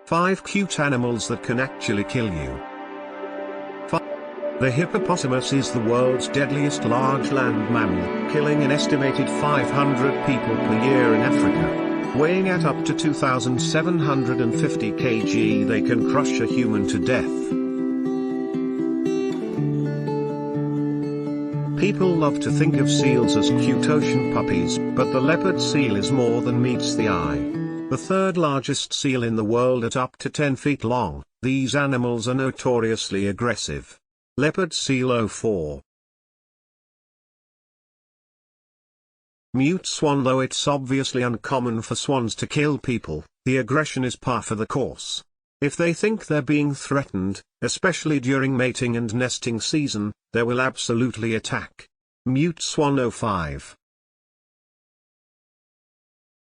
5 cute animals that can actually kill you. 5. The hippopotamus is the world's deadliest large land mammal, killing an estimated 500 people per year in Africa. Weighing at up to 2,750 kg, they can crush a human to death. People love to think of seals as cute ocean puppies, but the leopard seal is more than meets the eye. The third largest seal in the world at up to 10 feet long, these animals are notoriously aggressive. Leopard seal 04. Mute swan. Though it's obviously uncommon for swans to kill people, the aggression is par for the course. If they think they're being threatened, especially during mating and nesting season, they will absolutely attack. Mute swan 05.